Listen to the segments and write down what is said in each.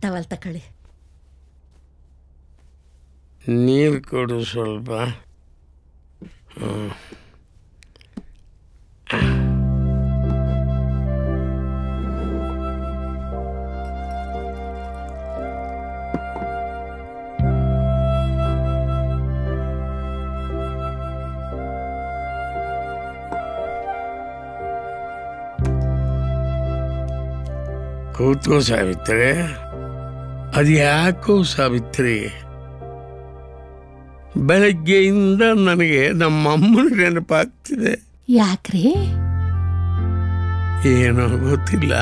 Towel ತಕೊಳ್ಳಿ. ನೀರು ಕೊಡು ಸ್ವಲ್ಪ. ಕೂತ್ಕೋ ಸಾವಿತ್ರಿ. ಅದು ಯಾಕೋ ಸಾವಿತ್ರಿ, ಬೆಳಗ್ಗೆಯಿಂದ ನನಗೆ ನಮ್ಮಮ್ಮನ ನೆನಪಾಗ್ತಿದೆ. ಯಾಕ್ರಿ? ಏನೋ ಗೊತ್ತಿಲ್ಲ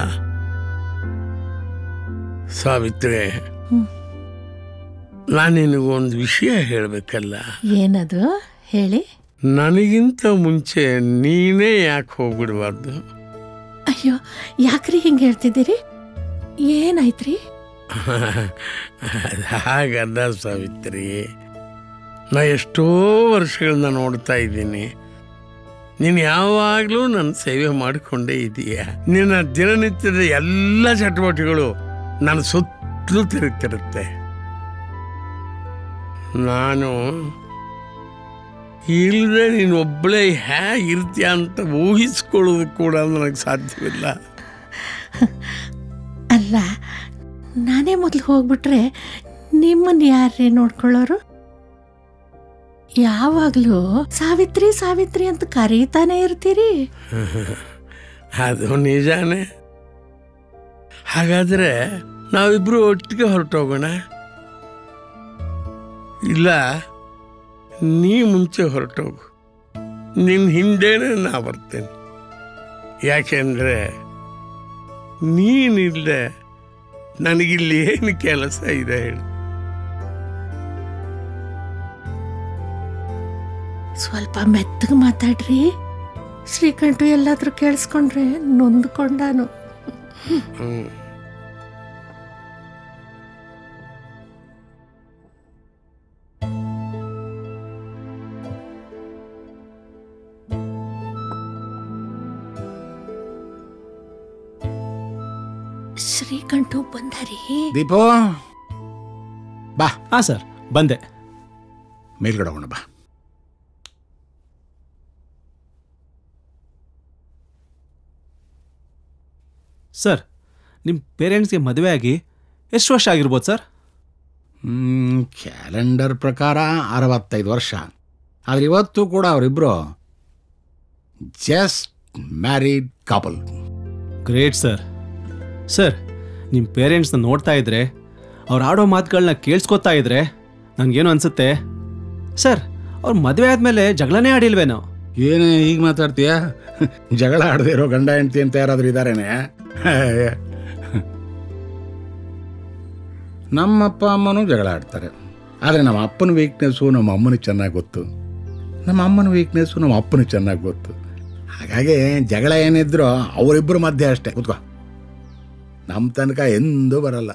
ಸಾವಿತ್ರಿ. ನಾನು ನಿನಗೊಂದು ವಿಷಯ ಹೇಳಬೇಕಲ್ಲ. ಏನದು ಹೇಳಿ. ನನಗಿಂತ ಮುಂಚೆ ನೀನೇ ಯಾಕೆ ಹೋಗ್ಬಿಡ್ಬಾರ್ದು? ಅಯ್ಯೋ, ಯಾಕ್ರಿ ಹಿಂಗೆ ಹೇಳ್ತಿದ್ದೀರಿ? ಏನಾಯ್ತ್ರಿ? ಹಾಗಲ್ಲ ಸಾವಿತ್ರಿ, ನಾ ಎಷ್ಟೋ ವರ್ಷಗಳನ್ನ ನೋಡ್ತಾ ಇದ್ದೀನಿ. ನೀನು ಯಾವಾಗಲೂ ನನ್ನ ಸೇವೆ ಮಾಡಿಕೊಂಡೇ ಇದೀಯ. ನಿನ್ನ ದಿನನಿತ್ಯದ ಎಲ್ಲ ಚಟುವಟಿಕೆಗಳು ನನ್ನ ಸುತ್ತಲೂ ತಿರುಗ್ತಿರುತ್ತೆ. ನಾನು ಇಲ್ಲದೆ ನೀನು ಒಬ್ಬಳೇ ಹೇಗಿರ್ತೀಯ ಅಂತ ಊಹಿಸ್ಕೊಳ್ಳೋದು ಕೂಡ ನನಗೆ ಸಾಧ್ಯವಿಲ್ಲ. ಅಲ್ಲ, ನಾನೇ ಮೊದಲು ಹೋಗ್ಬಿಟ್ರೆ ನಿಮ್ಮನ್ನು ಯಾರೇ ನೋಡ್ಕೊಳ್ಳೋರು? ಯಾವಾಗಲೂ ಸಾವಿತ್ರಿ ಸಾವಿತ್ರಿ ಅಂತ ಕರೀತಾನೆ ಇರ್ತೀರಿ. ಅದು ನಿಜಾನೇ. ಹಾಗಾದ್ರೆ ನಾವಿಬ್ರು ಒಟ್ಟಿಗೆ ಹೊರಟೋಗೋಣ. ಇಲ್ಲ, ನೀ ಮುಂಚೆ ಹೊರಟೋಗು, ನಿನ್ನ ಹಿಂದೆನೇ ನಾ ಬರ್ತೇನೆ. ಯಾಕೆಂದ್ರೆ ನೀನಿಲ್ಲದೆ ನನಗಿಲ್ಲಿ ಏನು ಕೆಲಸ ಇದೆ ಹೇಳು? ಸ್ವಲ್ಪ ಮೆತ್ತಗೆ ಮಾತಾಡ್ರಿ. ಶ್ರೀಕಂಠು ಎಲ್ಲಾದ್ರೂ ಕೇಳಿಸ್ಕೊಂಡ್ರೆ ನೊಂದ್ಕೊಂಡಾನು. ಶ್ರೀಕಂಠು ಬಂದರಿ. ದೀಪೋ ಬಾ. ಹಾಂ ಸರ್, ಬಂದೆ. ಮೇಲ್ಗಡೆ ಹೋಗೋಣ ಬಾ. ಸರ್, ನಿಮ್ಮ ಪೇರೆಂಟ್ಸ್ಗೆ ಮದುವೆ ಆಗಿ ಎಷ್ಟು ವರ್ಷ ಆಗಿರ್ಬೋದು ಸರ್? ಕ್ಯಾಲೆಂಡರ್ ಪ್ರಕಾರ 65 ವರ್ಷ. ಆದರೆ ಇವತ್ತು ಕೂಡ ಅವರಿಬ್ಬರು just married couple. Great sir. Sir, ನಿಮ್ಮ ಪೇರೆಂಟ್ಸ್ನ ನೋಡ್ತಾ ಇದ್ರೆ, ಅವ್ರು ಆಡೋ ಮಾತುಗಳನ್ನ ಕೇಳಿಸ್ಕೊತಾ ಇದ್ರೆ ನನಗೇನು ಅನಿಸುತ್ತೆ ಸರ್, ಅವ್ರು ಮದುವೆ ಆದಮೇಲೆ ಜಗಳನೇ ಆಡಿಲ್ವೇನೋ? ಏನೇ ಹೀಗೆ ಮಾತಾಡ್ತೀಯ? ಜಗಳ ಆಡದೇ ಇರೋ ಗಂಡ ಹೆಂಡತಿ ಅಂತ ಯಾರಾದರೂ ಇದ್ದಾರೇನೆ? ನಮ್ಮಪ್ಪ ಅಮ್ಮನೂ ಜಗಳ ಆಡ್ತಾರೆ. ಆದರೆ ನಮ್ಮ ಅಪ್ಪನ ವೀಕ್ನೆಸ್ಸು ನಮ್ಮ ಅಮ್ಮನಿಗೆ ಚೆನ್ನಾಗಿ ಗೊತ್ತು, ನಮ್ಮ ಅಮ್ಮನ ವೀಕ್ನೆಸ್ಸು ನಮ್ಮ ಅಪ್ಪನಿಗೆ ಚೆನ್ನಾಗಿ ಗೊತ್ತು. ಹಾಗಾಗಿ ಜಗಳ ಏನಿದ್ರು ಅವರಿಬ್ಬರ ಮಧ್ಯೆ ಅಷ್ಟೇ. ಕೂತ್ಕೋ, ನಮ್ಮ ತನಕ ಎಂದೂ ಬರಲ್ಲ.